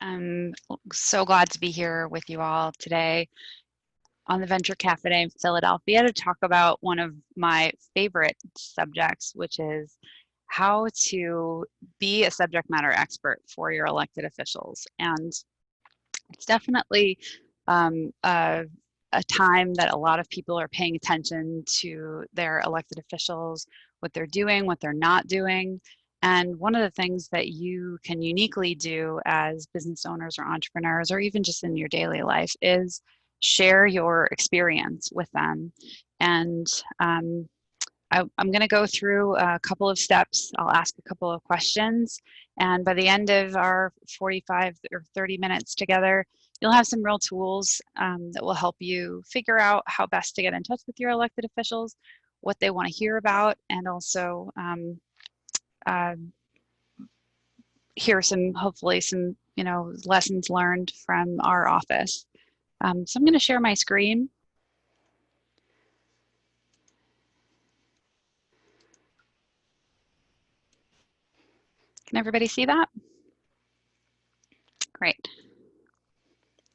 I'm so glad to be here with you all today on the Venture Cafe in Philadelphia to talk about one of my favorite subjects, which is how to be a subject matter expert for your elected officials. And it's definitely a time that a lot of people are paying attention to their elected officials, what they're doing, what they're not doing. And one of the things that you can uniquely do as business owners or entrepreneurs, or even just in your daily life, is share your experience with them. And I'm going to go through a couple of steps. I'll ask a couple of questions. And by the end of our 45 or 30 minutes together, you'll have some real tools that will help you figure out how best to get in touch with your elected officials, what they want to hear about, and also hear hopefully some lessons learned from our office. So I'm going to share my screen. Can everybody see that? Great.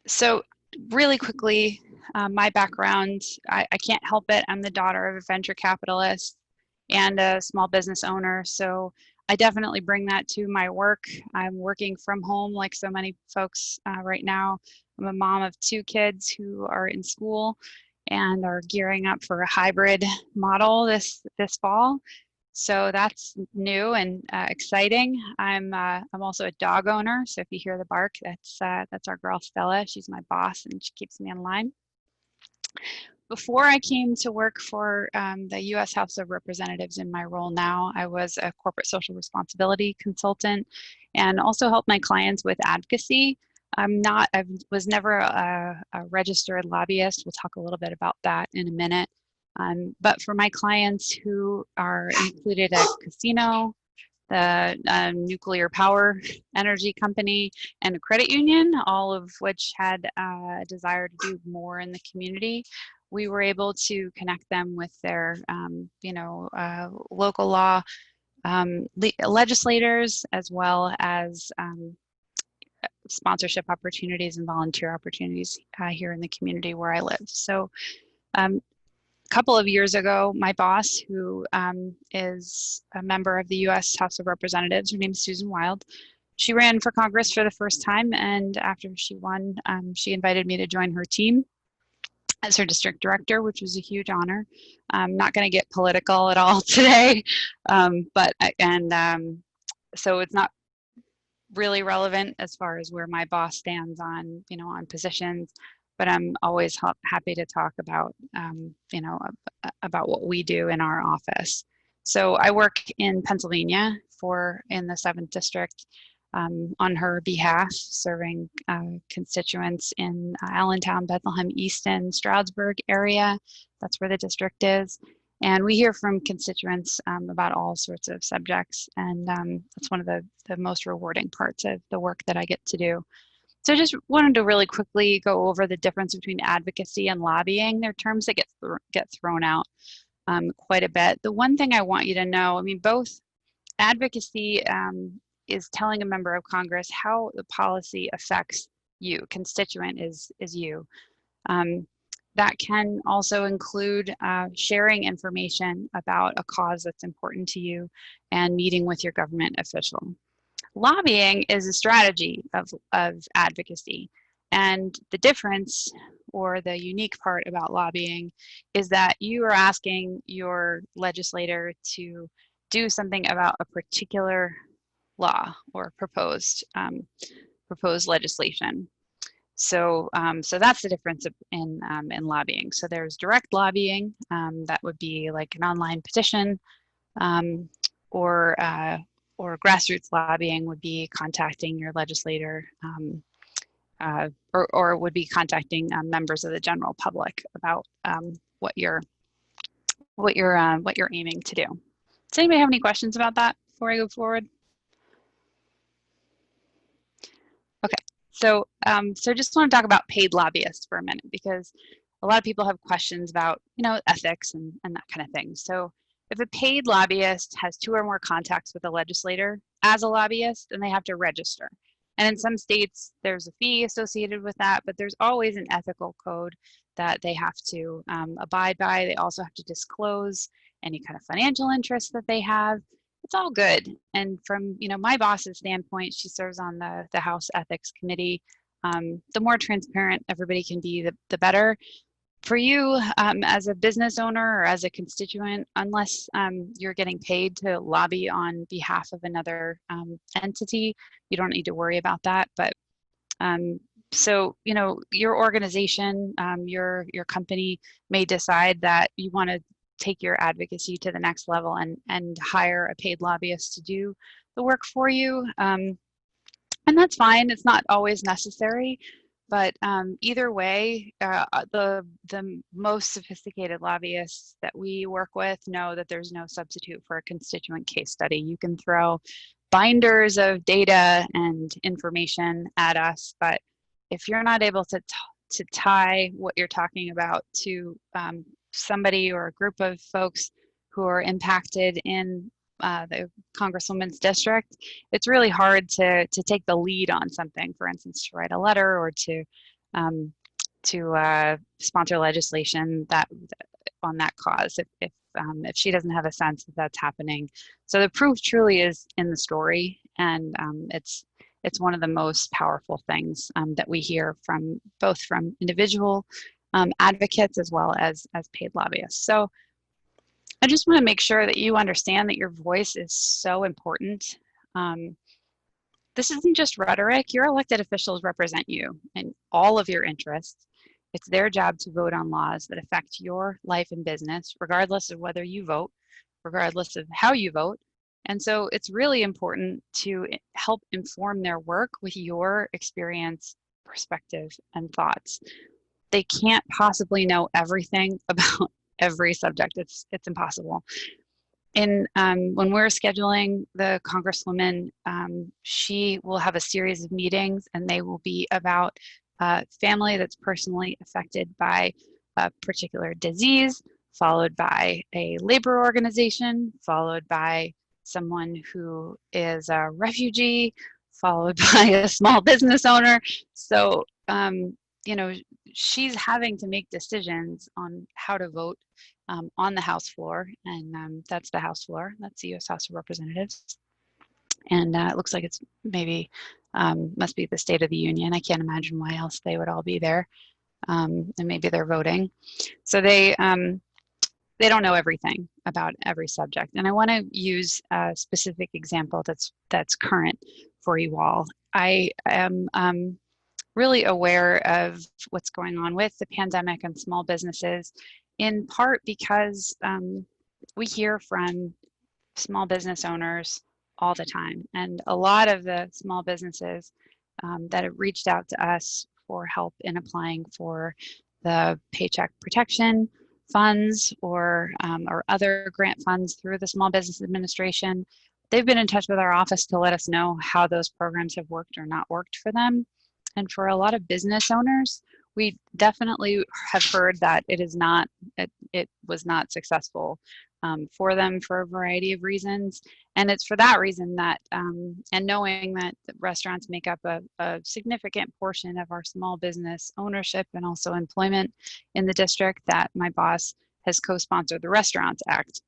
So really quickly, my background, I can't help it. I'm the daughter of a venture capitalist and a small business owner. So I definitely bring that to my work. I'm working from home like so many folks right now. I'm a mom of 2 kids who are in school and are gearing up for a hybrid model this fall. So that's new and exciting. I'm also a dog owner, so if you hear the bark, that's our girl Stella. She's my boss, and she keeps me in line. Before I came to work for the U.S. House of Representatives in my role now, I was a corporate social responsibility consultant, and also helped my clients with advocacy. I was never a registered lobbyist. We'll talk a little bit about that in a minute. But for my clients who are included at casino, the nuclear power energy company, and a credit union, all of which had a desire to do more in the community, we were able to connect them with their, local law legislators, as well as sponsorship opportunities and volunteer opportunities here in the community where I live. So a couple of years ago, my boss, who is a member of the U.S. House of Representatives, her name is Susan Wild, she ran for Congress for the first time, and after she won, she invited me to join her team as her district director, which was a huge honor. I'm not going to get political at all today, so it's not really relevant as far as where my boss stands on, on positions, but I'm always happy to talk about, about what we do in our office. So I work in Pennsylvania in the 7th District on her behalf, serving constituents in Allentown, Bethlehem, Easton, Stroudsburg area. That's where the district is. And we hear from constituents about all sorts of subjects. And that's one of the most rewarding parts of the work that I get to do. So I just wanted to really quickly go over the difference between advocacy and lobbying. They're terms that get thrown out quite a bit. The one thing I want you to know, both advocacy is telling a member of Congress how the policy affects you. Constituent is you. That can also include sharing information about a cause that's important to you and meeting with your government official. Lobbying is a strategy of advocacy. And the difference, or the unique part about lobbying, is that you are asking your legislator to do something about a particular law or proposed legislation. So that's the difference in lobbying. So there's direct lobbying, that would be like an online petition, or grassroots lobbying would be contacting your legislator, or would be contacting members of the general public about what you're aiming to do. Does anybody have any questions about that before I go forward? Okay, so just want to talk about paid lobbyists for a minute, because a lot of people have questions about ethics and that kind of thing. So if a paid lobbyist has 2 or more contacts with a legislator as a lobbyist, then they have to register. And in some states, there's a fee associated with that, but there's always an ethical code that they have to abide by. They also have to disclose any kind of financial interest that they have. It's all good. And from my boss's standpoint, she serves on the House Ethics Committee. The more transparent everybody can be, the better. For you as a business owner or as a constituent, unless you're getting paid to lobby on behalf of another entity, you don't need to worry about that. But so your organization, your company may decide that you want to take your advocacy to the next level and hire a paid lobbyist to do the work for you. And that's fine. It's not always necessary. But either way, the most sophisticated lobbyists that we work with know that there's no substitute for a constituent case study. You can throw binders of data and information at us, but if you're not able to tie what you're talking about to somebody or a group of folks who are impacted in the Congresswoman's district, it's really hard to take the lead on something. For instance, to write a letter or to sponsor legislation that on that cause. If she doesn't have a sense that that's happening, so the proof truly is in the story, and it's one of the most powerful things that we hear from both from individual advocates as well as paid lobbyists. So I just want to make sure that you understand that your voice is so important. This isn't just rhetoric. Your elected officials represent you and all of your interests. It's their job to vote on laws that affect your life and business, regardless of whether you vote, regardless of how you vote. And so it's really important to help inform their work with your experience, perspective, and thoughts. They can't possibly know everything about every subject. It's impossible. When we're scheduling the Congresswoman, she will have a series of meetings, and they will be about a family that's personally affected by a particular disease, followed by a labor organization, followed by someone who is a refugee, followed by a small business owner. So, she's having to make decisions on how to vote on the House floor, and that's the House floor. That's the U.S. House of Representatives, and it looks like it's maybe must be the State of the Union. I can't imagine why else they would all be there, and maybe they're voting. So they don't know everything about every subject, and I want to use a specific example that's current for you all. I am really aware of what's going on with the pandemic and small businesses, in part because we hear from small business owners all the time. And a lot of the small businesses that have reached out to us for help in applying for the Paycheck Protection funds or other grant funds through the Small Business Administration, they've been in touch with our office to let us know how those programs have worked or not worked for them. And for a lot of business owners, we definitely have heard that it was not successful for them for a variety of reasons. And it's for that reason that, and knowing that restaurants make up a significant portion of our small business ownership and also employment in the district, that my boss has co-sponsored the Restaurants Act.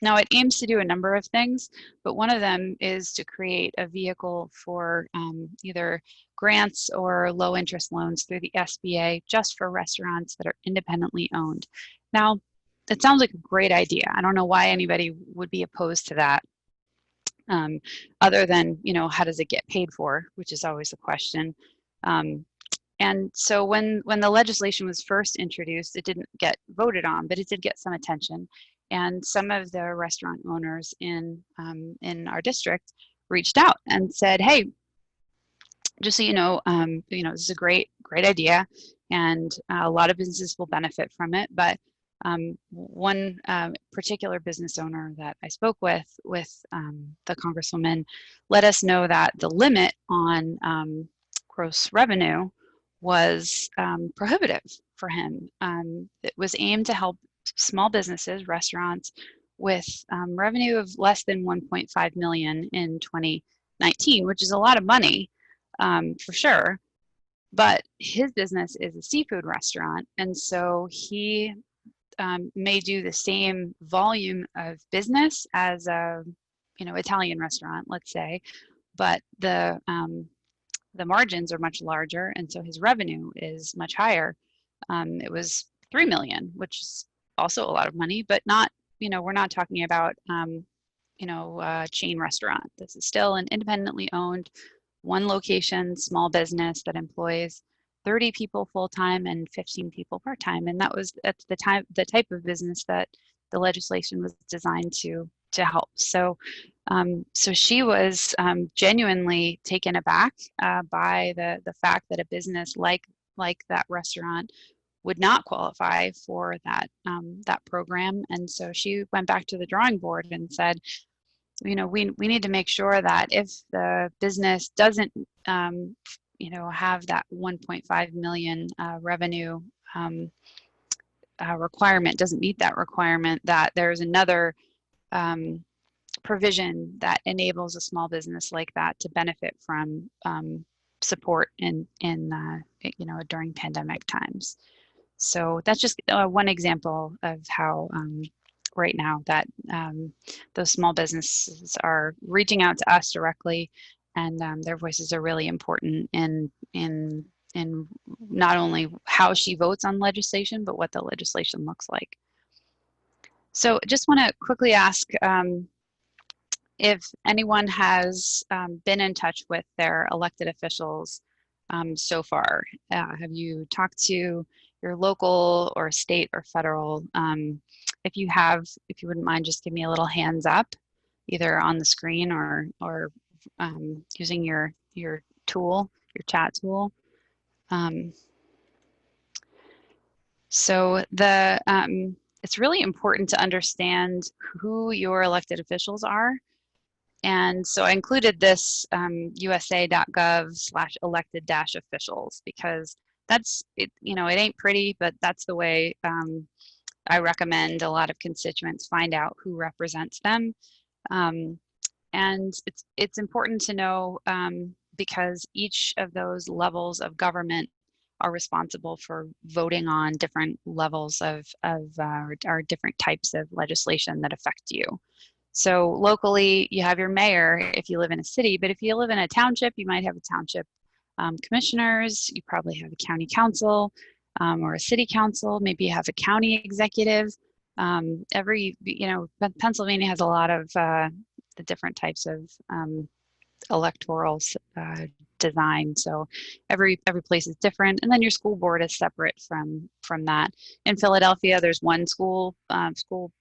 Now, it aims to do a number of things, but one of them is to create a vehicle for either grants or low interest loans through the SBA just for restaurants that are independently owned. Now, it sounds like a great idea. I don't know why anybody would be opposed to that, other than, how does it get paid for, which is always a question. And so when the legislation was first introduced, it didn't get voted on, but it did get some attention. And some of the restaurant owners in our district reached out and said, "Hey, just so you know, this is a great idea, and a lot of businesses will benefit from it." But one particular business owner that I spoke with the Congresswoman let us know that the limit on gross revenue was prohibitive for him. It was aimed to help small businesses, restaurants, with revenue of less than 1.5 million in 2019, which is a lot of money. for sure. But his business is a seafood restaurant, and so he may do the same volume of business as a, Italian restaurant, let's say, but the margins are much larger, and so his revenue is much higher. It was 3 million, which is also a lot of money, but not, we're not talking about a chain restaurant. This is still an independently owned, one location, small business that employs 30 people full-time and 15 people part-time. And that's the type of business that the legislation was designed to help. So so she was genuinely taken aback by the fact that a business like that restaurant would not qualify for that program. And so she went back to the drawing board and said, we need to make sure that if the business doesn't have that 1.5 million revenue requirement, doesn't meet that requirement, that there's another provision that enables a small business like that to benefit from support in during pandemic times. So that's just one example of how right now that those small businesses are reaching out to us directly, and their voices are really important in not only how she votes on legislation, but what the legislation looks like. So just want to quickly ask if anyone has been in touch with their elected officials so far. Have you talked to your local or state or federal? If you have, if you wouldn't mind, just give me a little hands up, either on the screen or using your tool, your chat tool. So it's really important to understand who your elected officials are. And so I included this usa.gov/elected-officials because that's it. It ain't pretty, but that's the way I recommend a lot of constituents find out who represents them. And it's important to know because each of those levels of government are responsible for voting on different levels of or different types of legislation that affect you. So locally, you have your mayor if you live in a city, but if you live in a township, you might have a township commissioners, you probably have a county council or a city council, maybe you have a county executive. Pennsylvania has a lot of the different types of electoral design. So every place is different, and then your school board is separate from that. In Philadelphia, there's one school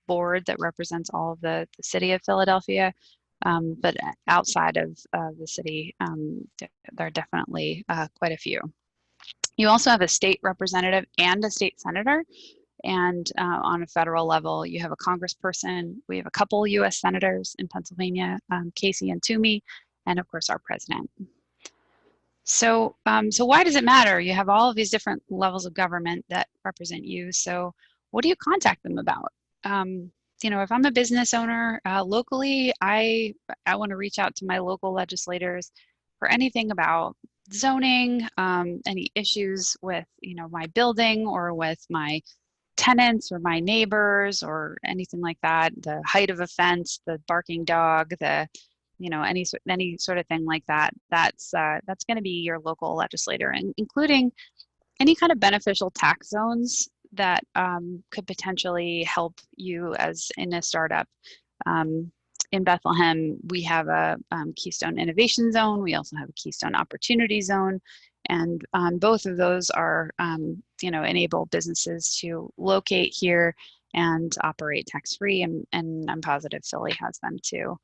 board that represents all of the city of Philadelphia, but outside of the city, there are definitely quite a few. You also have a state representative and a state senator. And on a federal level, you have a congressperson. We have a couple U.S. senators in Pennsylvania, Casey and Toomey, and of course our president. So why does it matter? You have all of these different levels of government that represent you. So what do you contact them about? If I'm a business owner locally, I want to reach out to my local legislators for anything about zoning, any issues with my building or with my tenants or my neighbors or anything like that, the height of a fence, the barking dog, any sort of thing like that. That's going to be your local legislator, and including any kind of beneficial tax zones that could potentially help you as in a startup. In Bethlehem, we have a Keystone Innovation Zone. We also have a Keystone Opportunity Zone. And both of those are, enable businesses to locate here and operate tax-free, and I'm positive Philly has them too.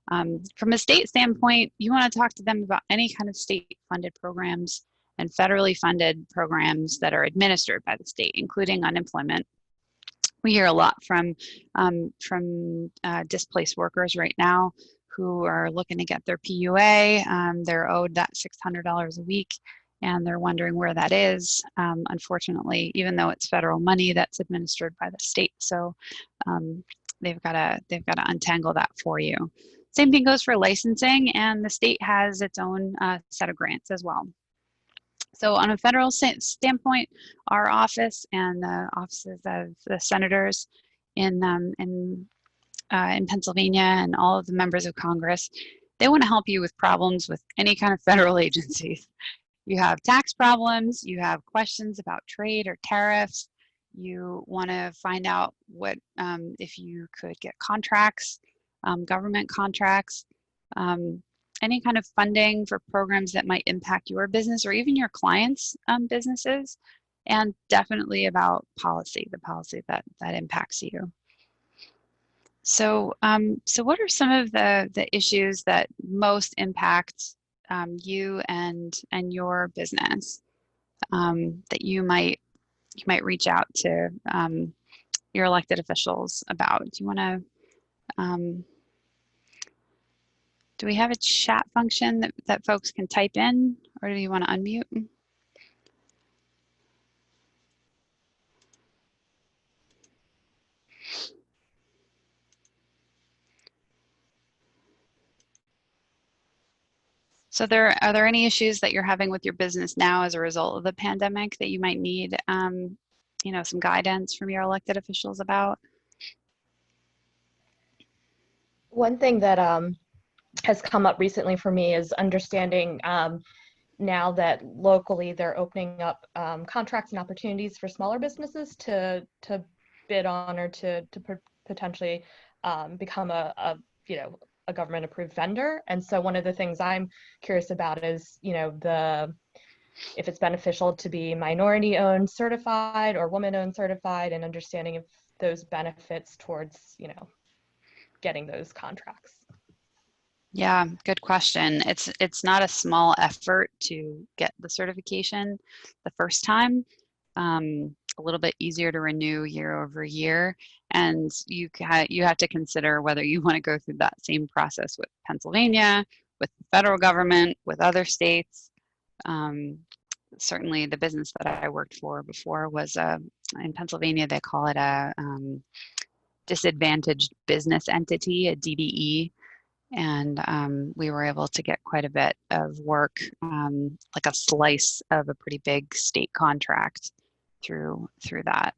From a state standpoint, you want to talk to them about any kind of state-funded programs and federally funded programs that are administered by the state, including unemployment. We hear a lot from displaced workers right now who are looking to get their PUA. They're owed that $600 a week, and they're wondering where that is. Unfortunately, even though it's federal money, that's administered by the state, so they've got to untangle that for you. Same thing goes for licensing, and the state has its own set of grants as well. So on a federal standpoint, our office and the offices of the senators in Pennsylvania and all of the members of Congress, they want to help you with problems with any kind of federal agencies. You have tax problems, you have questions about trade or tariffs, you want to find out what if you could get contracts, government contracts, any kind of funding for programs that might impact your business or even your clients' businesses, and definitely about policy, the policy that impacts you. So, so what are some of the issues that most impact you and your business that you might reach out to your elected officials about? Do you want to? Do we have a chat function that folks can type in, or do you want to unmute? So are there any issues that you're having with your business now as a result of the pandemic that you might need, you know, some guidance from your elected officials about? One thing that has come up recently for me is understanding now that locally they're opening up contracts and opportunities for smaller businesses to bid on or to potentially become a government approved vendor. And so one of the things I'm curious about is, you know, if it's beneficial to be minority owned certified or woman owned certified, and understanding if those benefits towards, you know, getting those contracts. Yeah, good question. It's not a small effort to get the certification the first time. A little bit easier to renew year over year, and you have to consider whether you want to go through that same process with Pennsylvania, with the federal government, with other states. Certainly, the business that I worked for before was in Pennsylvania. They call it a disadvantaged business entity, a DBE. And we were able to get quite a bit of work, like a slice of a pretty big state contract through that.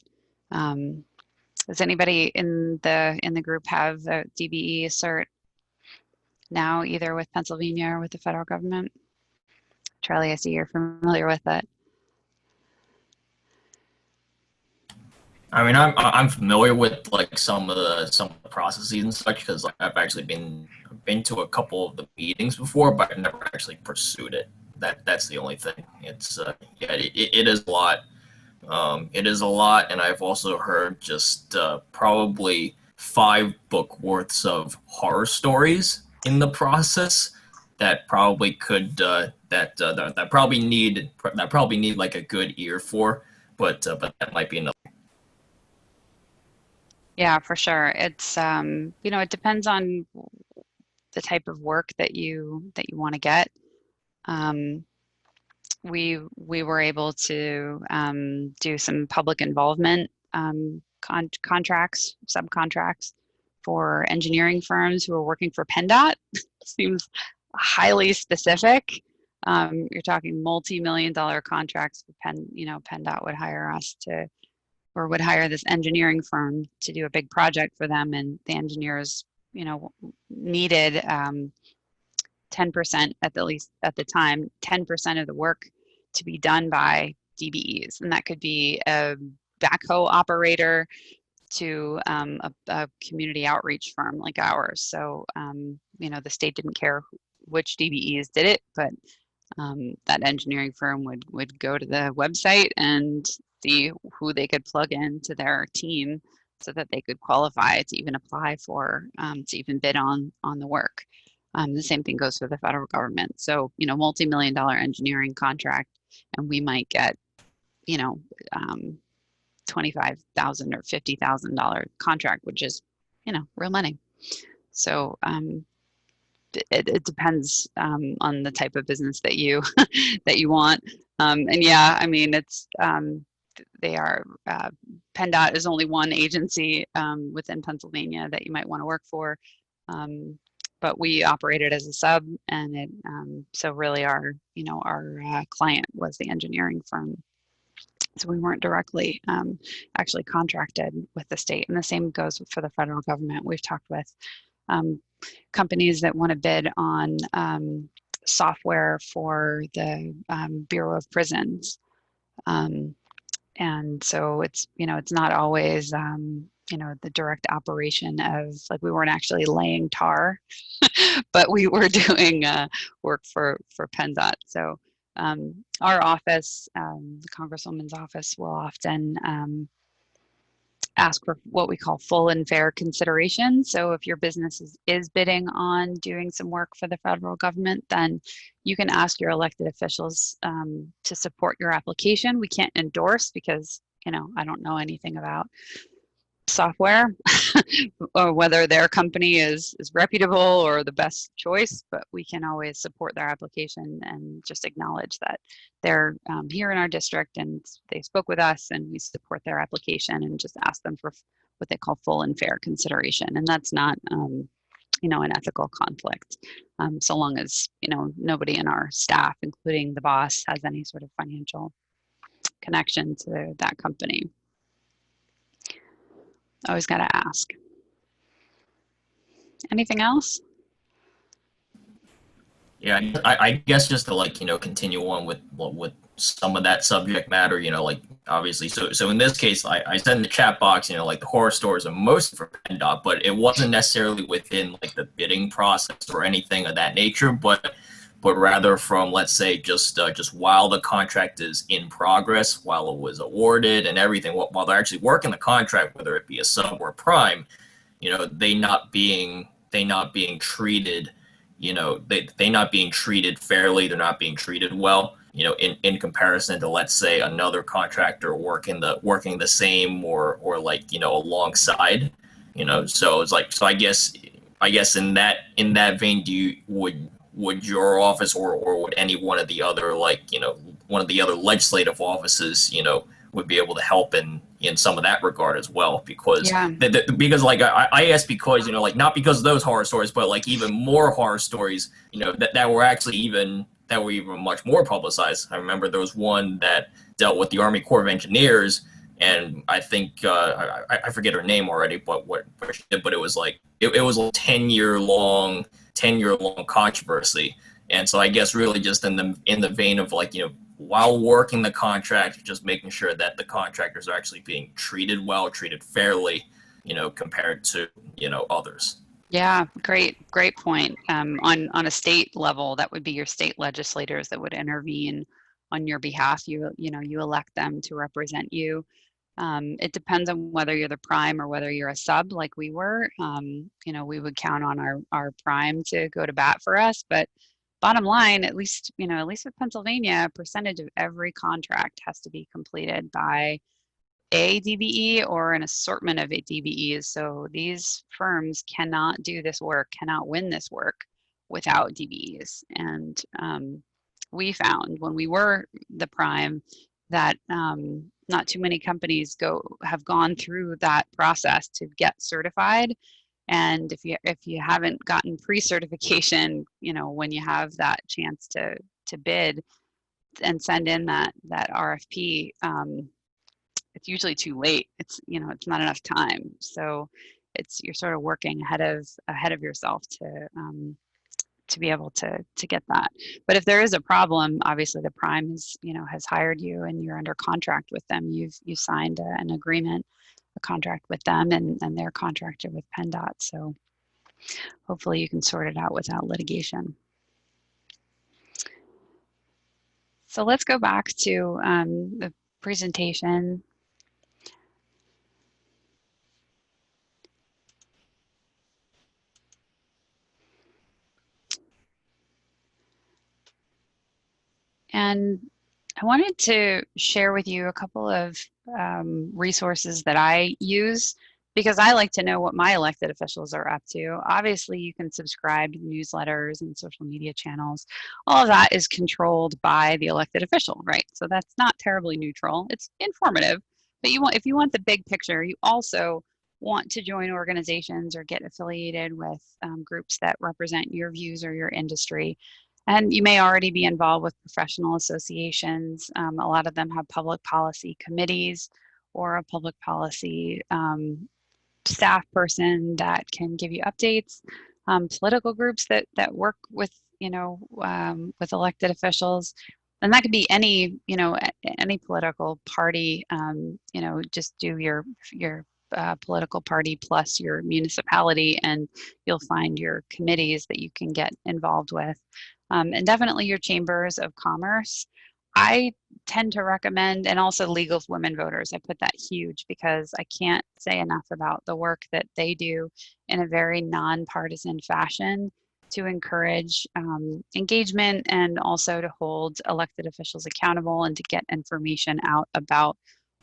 Does anybody in the group have a DBE cert now, either with Pennsylvania or with the federal government? Charlie, I see you're familiar with it. I mean, I'm familiar with like some of the processes and such, because like, I've actually been to a couple of the meetings before, but I've never actually pursued it. That's the only thing. It's yeah, it is a lot. It is a lot, and I've also heard just probably 5 book worths of horror stories in the process that probably could that probably need like a good ear for, but that might be enough. Yeah, for sure. It's you know, it depends on the type of work that you want to get. We were able to do some public involvement contracts, subcontracts for engineering firms who are working for PennDOT. Seems highly specific. You're talking multi-million-dollar contracts for PennDOT would hire us to, or would hire this engineering firm to do a big project for them, and the engineers, you know, needed 10%, at least at the time, 10% of the work to be done by DBEs, and that could be a backhoe operator to a community outreach firm like ours. So you know, the state didn't care which DBEs did it, but that engineering firm would go to the website and see who they could plug into their team so that they could qualify to even apply for, to even bid on the work. The same thing goes for the federal government. So, you know, multi-million-dollar engineering contract, and we might get, you know, $25,000 or $50,000 contract, which is, you know, real money. So it depends on the type of business that you that you want. And yeah, I mean, it's they are PennDOT is only one agency within Pennsylvania that you might want to work for. but we operated as a sub, and it so really our client was the engineering firm. So we weren't directly actually contracted with the state, and the same goes for the federal government. We've talked with companies that want to bid on software for the Bureau of Prisons. And so it's not always the direct operation of, like, we weren't actually laying tar, but we were doing work for PennDOT. So our office, the Congresswoman's office, will often ask for what we call full and fair consideration. So if your business is bidding on doing some work for the federal government, then you can ask your elected officials to support your application. We can't endorse because, I don't know anything about software or whether their company is reputable or the best choice, but we can always support their application and just acknowledge that they're here in our district and they spoke with us, and we support their application and just ask them for what they call full and fair consideration. And that's not an ethical conflict, so long as nobody in our staff, including the boss, has any sort of financial connection to that company. Always got to ask. Anything else? Yeah, I guess just to continue on with some of that subject matter, obviously. So in this case, I said in the chat box, the horror stories are mostly for PennDOT, but it wasn't necessarily within the bidding process or anything of that nature, but rather from, let's say, just while the contract is in progress, while it was awarded and everything, while they're actually working the contract, whether it be a sub or prime, they not being treated, they not being treated fairly, they're not being treated well, in comparison to, let's say, another contractor working the same or alongside, so it's so I guess in that vein, would your office or would any one of the other one of the other legislative offices would be able to help in some of that regard as well? Because I ask because not because of those horror stories, but even more horror stories that were even much more publicized. I remember there was one that dealt with the Army Corps of Engineers, and I think I forget her name already, but it was it was a 10-year long controversy. And so I guess really just in the vein of while working the contract, just making sure that the contractors are actually being treated well, treated fairly, compared to others. Yeah, great point. On a state level, that would be your state legislators that would intervene on your behalf. You elect them to represent you. It depends on whether you're the prime or whether you're a sub, like we were. We would count on our prime to go to bat for us. But bottom line, at least with Pennsylvania, a percentage of every contract has to be completed by a DBE or an assortment of DBEs. So these firms cannot do this work, cannot win this work without DBEs. And we found when we were the prime that not too many companies have gone through that process to get certified. And if you haven't gotten pre-certification, when you have that chance to bid and send in that RFP, it's usually too late. It's not enough time. So you're sort of working ahead of yourself to be able to get that. But if there is a problem, obviously the prime has hired you and you're under contract with them. You've signed an agreement, a contract with them, and they're contracted with PennDOT. So hopefully you can sort it out without litigation. So let's go back to the presentation. And I wanted to share with you a couple of resources that I use because I like to know what my elected officials are up to. Obviously, you can subscribe to newsletters and social media channels. All of that is controlled by the elected official, right? So that's not terribly neutral. It's informative, but if you want the big picture, you also want to join organizations or get affiliated with groups that represent your views or your industry. And you may already be involved with professional associations. A lot of them have public policy committees or a public policy staff person that can give you updates. Political groups that work with with elected officials, and that could be any any political party. Just do your political party plus your municipality, and you'll find your committees that you can get involved with, and definitely your chambers of commerce. I tend to recommend, and also League of Women Voters. I put that huge because I can't say enough about the work that they do in a very nonpartisan fashion to encourage engagement and also to hold elected officials accountable and to get information out about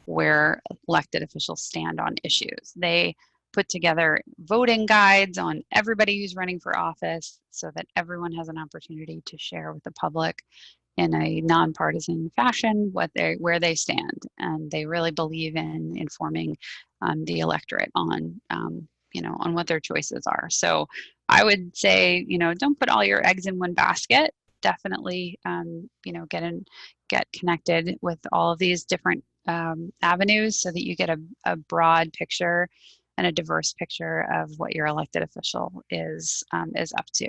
where elected officials stand on issues. They put together voting guides on everybody who's running for office so that everyone has an opportunity to share with the public in a nonpartisan fashion where they stand, and they really believe in informing the electorate on on what their choices are. So I would say don't put all your eggs in one basket. Definitely get connected with all of these different avenues so that you get a broad picture and a diverse picture of what your elected official is up to.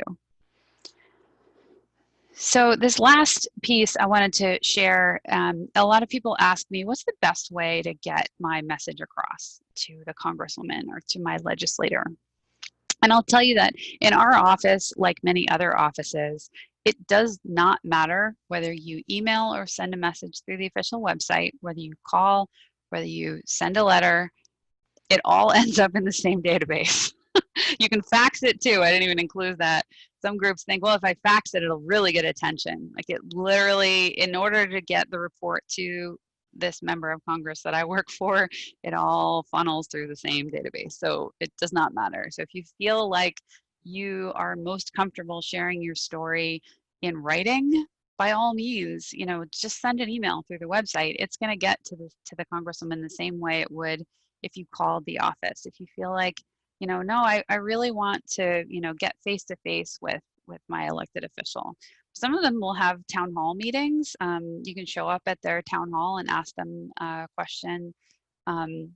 So this last piece I wanted to share, a lot of people ask me, what's the best way to get my message across to the congresswoman or to my legislator? And I'll tell you that in our office, like many other offices, it does not matter whether you email or send a message through the official website, whether you call, whether you send a letter, it all ends up in the same database. You can fax it too. I didn't even include that. Some groups think, well, if I fax it, it'll really get attention. Like it literally, in order to get the report to this member of Congress that I work for, it all funnels through the same database. So it does not matter. So if you feel like you are most comfortable sharing your story in writing, by all means, just send an email through the website. It's going to get to the congresswoman the same way it would if you called the office. If you feel like, no, I really want to, get face to face with my elected official. Some of them will have town hall meetings. You can show up at their town hall and ask them a question and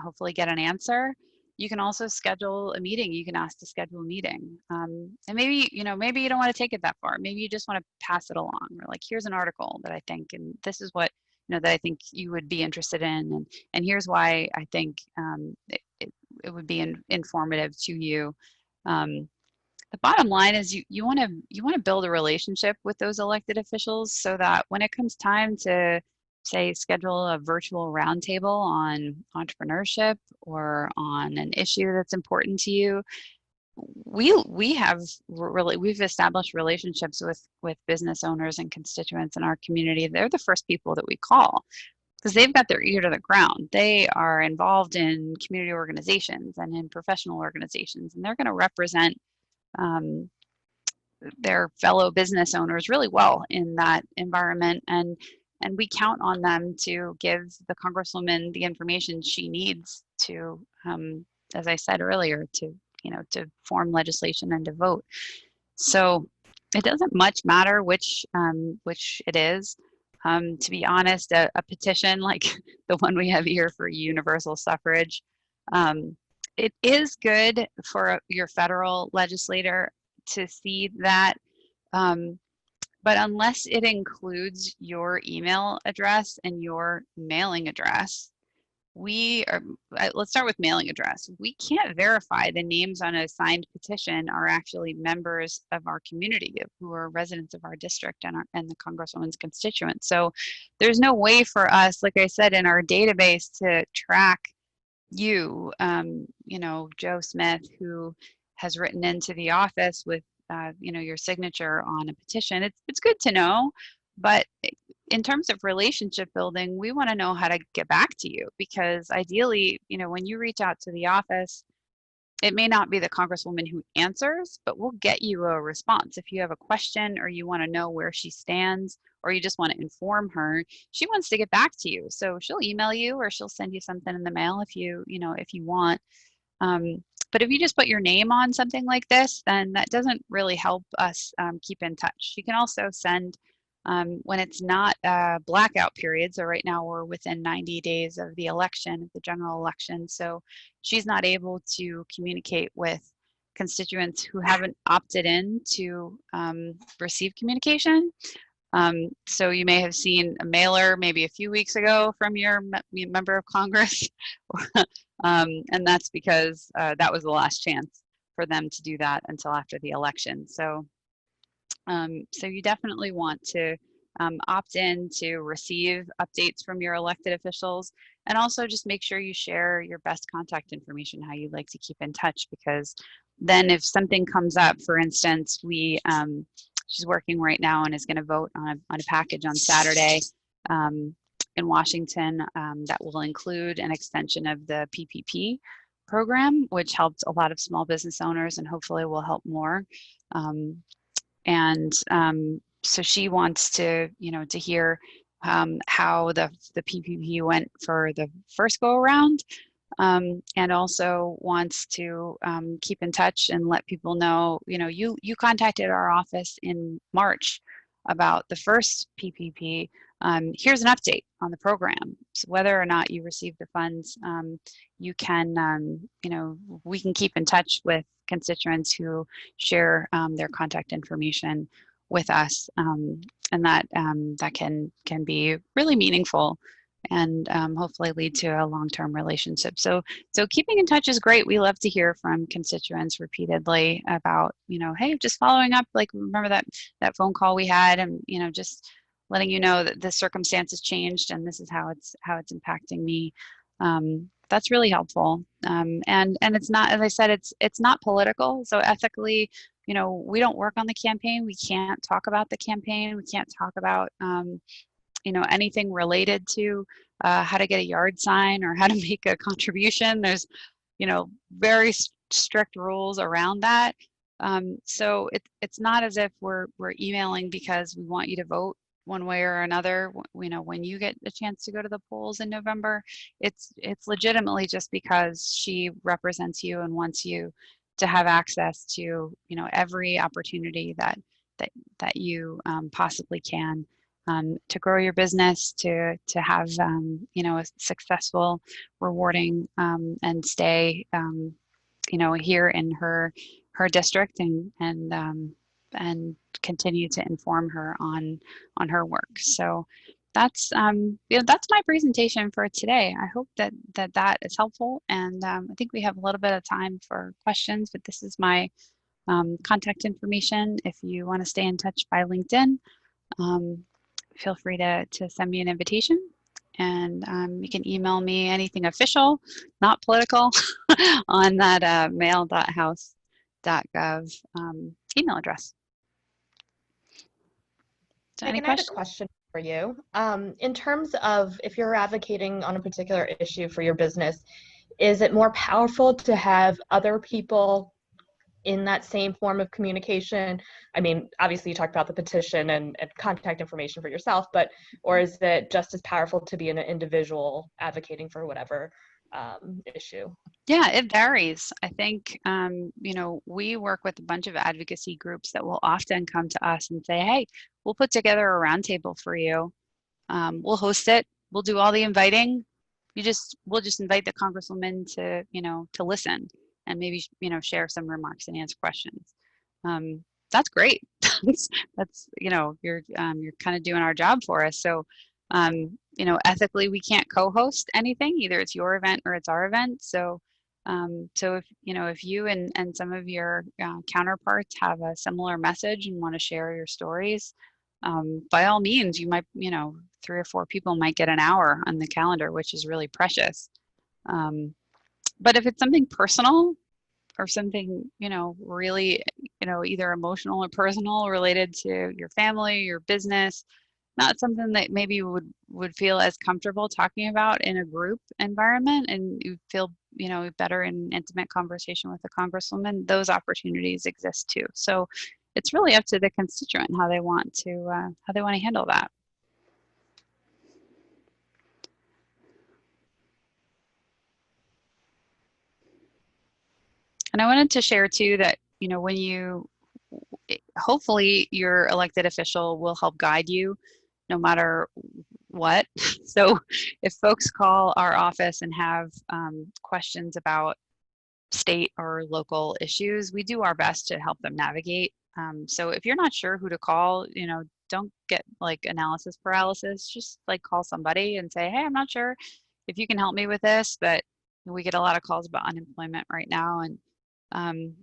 hopefully get an answer. You can also schedule a meeting. You can ask to schedule a meeting. And maybe you don't want to take it that far. Maybe you just want to pass it along, or like, here's an article that I think, and this is what, that I think you would be interested in. And here's why I think it would be informative to you. The bottom line is you want to build a relationship with those elected officials so that when it comes time to, say, schedule a virtual roundtable on entrepreneurship or on an issue that's important to you, we've established relationships with business owners and constituents in our community. They're the first people that we call because they've got their ear to the ground. They are involved in community organizations and in professional organizations, and they're going to represent their fellow business owners really well in that environment, and we count on them to give the congresswoman the information she needs to, as I said earlier, to form legislation and to vote. So it doesn't much matter which it is. To be honest, a petition like the one we have here for universal suffrage, it is good for your federal legislator to see that, but unless it includes your email address and your mailing address, let's start with mailing address. We can't verify the names on a signed petition are actually members of our community who are residents of our district and the congresswoman's constituents. So there's no way for us, like I said, in our database to track you, Joe Smith, who has written into the office with, your signature on a petition. It's good to know, but in terms of relationship building, we want to know how to get back to you, because ideally, when you reach out to the office, it may not be the congresswoman who answers, but we'll get you a response. If you have a question or you want to know where she stands, or you just want to inform her, she wants to get back to you. So she'll email you or she'll send you something in the mail if you know, if you want. But if you just put your name on something like this, then that doesn't really help us keep in touch. You can also send when it's not a blackout period. So right now we're within 90 days of the election, of the general election. So she's not able to communicate with constituents who haven't opted in to receive communication. So you may have seen a mailer maybe a few weeks ago from your member of Congress, and that's because that was the last chance for them to do that until after the election. So, so you definitely want to opt in to receive updates from your elected officials, and also just make sure you share your best contact information, how you'd like to keep in touch, because then if something comes up, for instance, she's working right now and is going to vote on a package on Saturday in Washington that will include an extension of the PPP program, which helped a lot of small business owners and hopefully will help more. So she wants to, you know, to hear how the PPP went for the first go around. And also wants to keep in touch and let people know, you know, you contacted our office in March about the first PPP. Here's an update on the program. So whether or not you receive the funds, you can, you know, we can keep in touch with constituents who share their contact information with us, and that can be really meaningful and hopefully lead to a long-term relationship. So keeping in touch is great. We love to hear from constituents repeatedly about, you know, hey, just following up, like, remember that phone call we had, and, you know, just letting you know that the circumstances changed and this is how it's impacting me. That's really helpful. And it's not, as I said, it's not political. So ethically, you know, we don't work on the campaign. We can't talk about the campaign. We can't talk about you know, anything related to how to get a yard sign or how to make a contribution. There's, you know, very strict rules around that. So it's not as if we're emailing because we want you to vote one way or another. You know, when you get a chance to go to the polls in November, it's legitimately just because she represents you and wants you to have access to, you know, every opportunity that you possibly can. To grow your business, to have you know, a successful, rewarding, and stay you know, here in her district, and continue to inform her on her work. So that's you know, that's my presentation for today. I hope that is helpful, and I think we have a little bit of time for questions. But this is my contact information. If you want to stay in touch by LinkedIn, feel free to send me an invitation, and you can email me anything official, not political, on that mail.house.gov email address. So any Megan, I had a questions? question for you. In terms of if you're advocating on a particular issue for your business, is it more powerful to have other people in that same form of communication? I mean, obviously you talked about the petition and contact information for yourself, but, or is it just as powerful to be an individual advocating for whatever issue? Yeah, it varies. I think, you know, we work with a bunch of advocacy groups that will often come to us and say, hey, we'll put together a roundtable for you. We'll host it. We'll do all the inviting. We'll just invite the congresswoman to, you know, to listen and maybe, you know, share some remarks and answer questions. That's great. that's, you know, you're kind of doing our job for us. So, you know, ethically, we can't co-host anything. Either it's your event or it's our event. So, so if, you know, if you and some of your counterparts have a similar message and want to share your stories, by all means, you might, you know, 3 or 4 people might get an hour on the calendar, which is really precious. But if it's something personal or something, you know, really, you know, either emotional or personal related to your family, your business, not something that maybe you would feel as comfortable talking about in a group environment, and you feel, you know, better in intimate conversation with a congresswoman, those opportunities exist too. So it's really up to the constituent how they want to handle that. And I wanted to share too that, you know, when you, hopefully your elected official will help guide you no matter what. So if folks call our office and have questions about state or local issues, we do our best to help them navigate. So if you're not sure who to call, you know, don't get like analysis paralysis, just like call somebody and say, hey, I'm not sure if you can help me with this, but we get a lot of calls about unemployment right now, and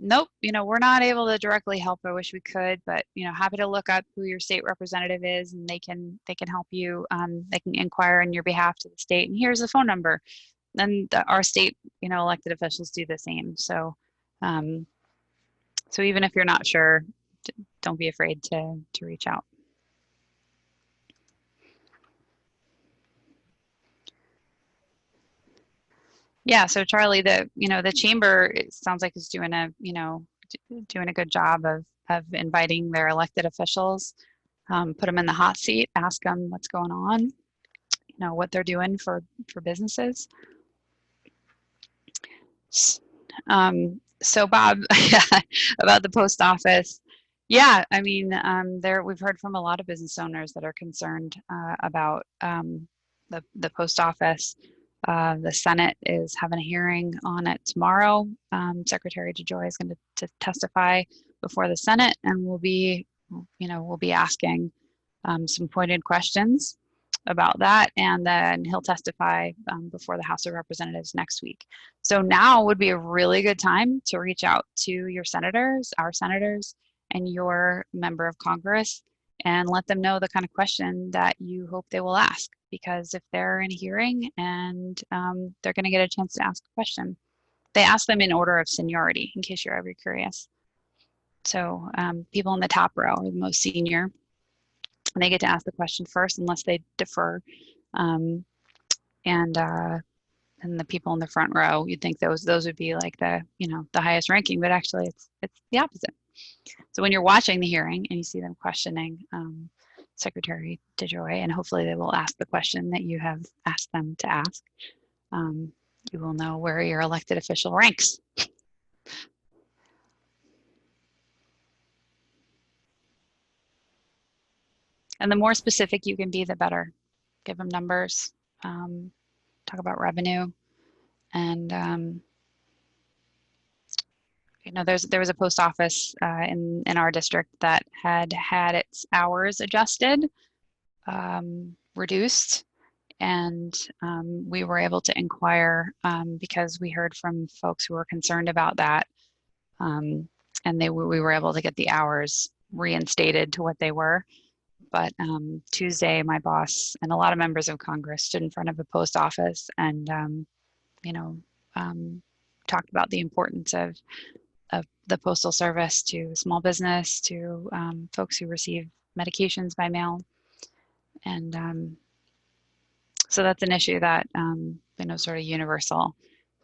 nope, you know, we're not able to directly help. I wish we could, but, you know, happy to look up who your state representative is, and they can help you. They can inquire on your behalf to the state, and here's the phone number. And our state, you know, elected officials do the same. So, so even if you're not sure, don't be afraid to reach out. Yeah, so Charlie, the chamber, it sounds like is doing a, doing a good job of inviting their elected officials, put them in the hot seat, ask them what's going on, you know, what they're doing for businesses. So Bob, about the post office. Yeah, I mean, we've heard from a lot of business owners that are concerned about the post office. The Senate is having a hearing on it tomorrow. Secretary DeJoy is going to testify before the Senate, and we'll be asking some pointed questions about that, and then he'll testify before the House of Representatives next week. So now would be a really good time to reach out to your senators, our senators, and your member of Congress, and let them know the kind of question that you hope they will ask. Because if they're in a hearing and they're going to get a chance to ask a question, they ask them in order of seniority, in case you're ever curious. So people in the top row are the most senior, and they get to ask the question first unless they defer. And the people in the front row, you'd think those would be like the highest ranking, but actually it's the opposite. So when you're watching the hearing and you see them questioning Secretary DeJoy, and hopefully they will ask the question that you have asked them to ask, you will know where your elected official ranks. And the more specific you can be, the better. Give them numbers, talk about revenue, and there was a post office in our district that had its hours adjusted, reduced, and we were able to inquire because we heard from folks who were concerned about that, and we were able to get the hours reinstated to what they were. But Tuesday, my boss and a lot of members of Congress stood in front of a post office and talked about the importance of the postal service to small business, to folks who receive medications by mail. And so that's an issue that, sort of universal.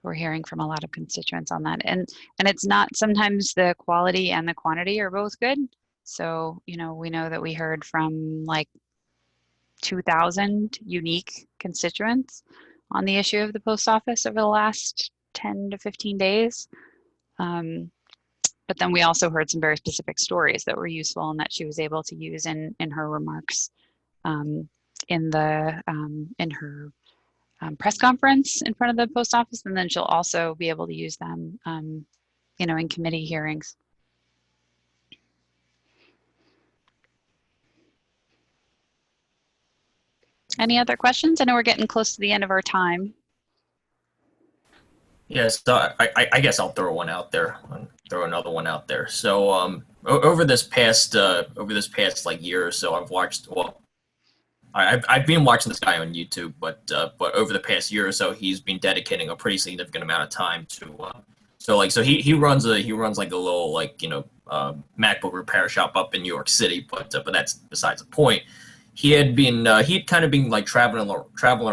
We're hearing from a lot of constituents on that. And it's not, sometimes the quality and the quantity are both good. So, we know that we heard from like 2,000 unique constituents on the issue of the post office over the last 10 to 15 days. But then we also heard some very specific stories that were useful and that she was able to use in her remarks in her press conference in front of the post office, and then she'll also be able to use them, in committee hearings. Any other questions? I know we're getting close to the end of our time. Yes, I guess I'll throw one out there. Throw another one out there. So over this past like year or so, I've watched. Well, I've been watching this guy on YouTube, but over the past year or so, he's been dedicating a pretty significant amount of time to. So he runs like a little MacBook repair shop up in New York City, but that's besides the point. he'd kind of been like traveling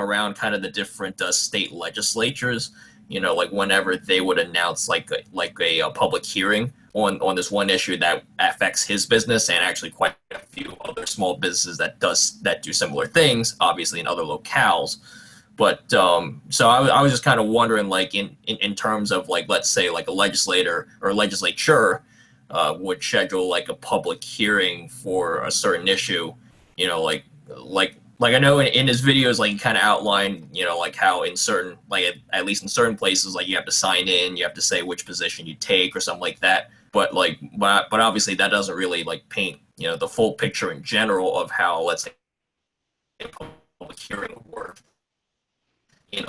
around kind of the different state legislatures, like whenever they would announce a public hearing on this one issue that affects his business and actually quite a few other small businesses that do similar things, obviously in other locales. But so I was just kind of wondering, like in terms of like, let's say like a legislator or a legislature would schedule like a public hearing for a certain issue, like I know in his videos, like he kind of outlined, like how in certain, like at least in certain places, like you have to sign in, you have to say which position you take or something like that. But obviously that doesn't really like paint, the full picture in general of how, let's say, a public hearing would work in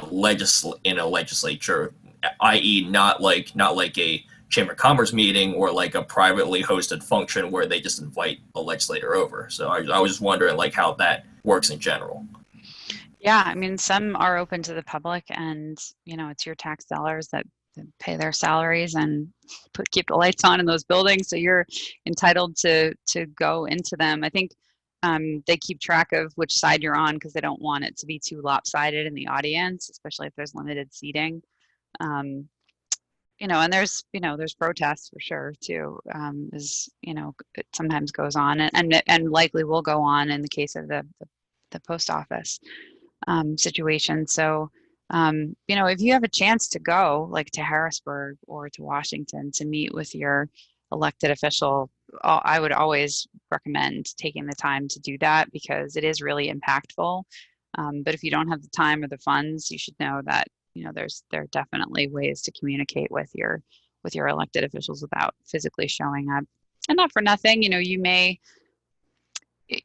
a legislature, i.e., not like a chamber of commerce meeting or like a privately hosted function where they just invite a legislator over. So I was just wondering like how that works in general. Yeah, I mean, some are open to the public, and it's your tax dollars that pay their salaries and keep the lights on in those buildings, so you're entitled to go into them. I think they keep track of which side you're on because they don't want it to be too lopsided in the audience, especially if there's limited seating. And there's protests for sure too. It sometimes goes on and likely will go on in the case of the post office situation. So, if you have a chance to go like to Harrisburg or to Washington to meet with your elected official, I would always recommend taking the time to do that because it is really impactful. But if you don't have the time or the funds, you should know that there are definitely ways to communicate with your elected officials without physically showing up. And not for nothing, you may,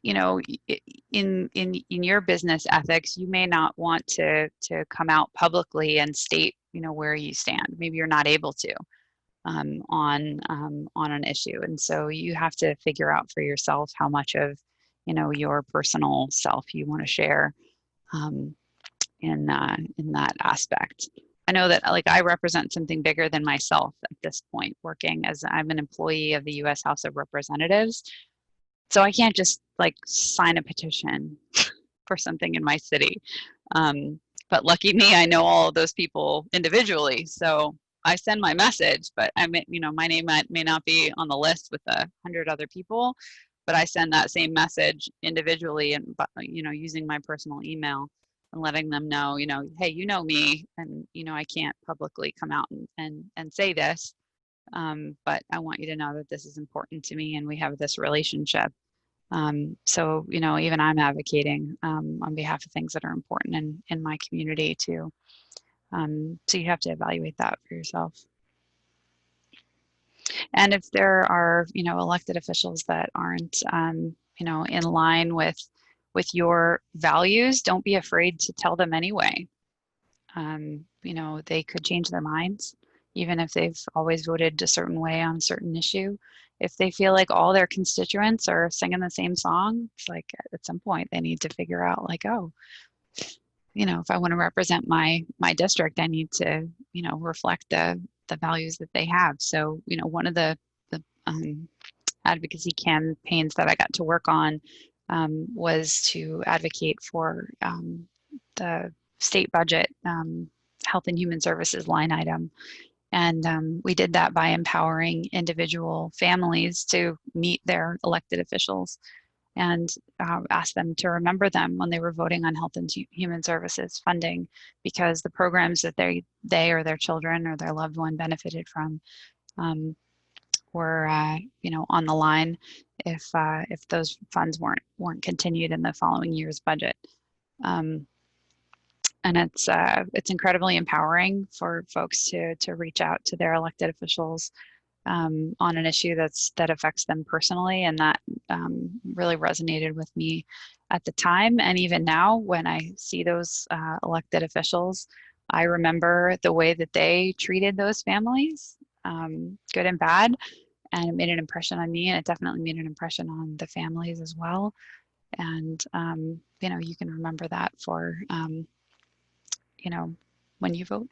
in your business ethics, you may not want to come out publicly and state where you stand. Maybe you're not able to on an issue, and so you have to figure out for yourself how much of your personal self you want to share in that aspect. I know that like I represent something bigger than myself at this point, working as I'm an employee of the U.S. House of Representatives. So I can't just like sign a petition for something in my city. But lucky me, I know all of those people individually. So I send my message, but my name may not be on the list with 100 other people, but I send that same message individually and, using my personal email and letting them know, hey, me, and, I can't publicly come out and say this. But I want you to know that this is important to me and we have this relationship. So, even I'm advocating on behalf of things that are important in my community too. So you have to evaluate that for yourself. And if there are, elected officials that aren't, in line with your values, don't be afraid to tell them anyway. They could change their minds, even if they've always voted a certain way on a certain issue. If they feel like all their constituents are singing the same song, it's like at some point they need to figure out like, oh, if I want to represent my district, I need to, reflect the values that they have. So, one of the advocacy campaigns that I got to work on was to advocate for the state budget health and human services line item. And we did that by empowering individual families to meet their elected officials and ask them to remember them when they were voting on health and human services funding, because the programs that they or their children or their loved one benefited from were on the line if those funds weren't continued in the following year's budget. And it's incredibly empowering for folks to reach out to their elected officials on an issue that affects them personally, and that really resonated with me at the time. And even now, when I see those elected officials, I remember the way that they treated those families, good and bad, and it made an impression on me, and it definitely made an impression on the families as well. And you can remember that for when you vote.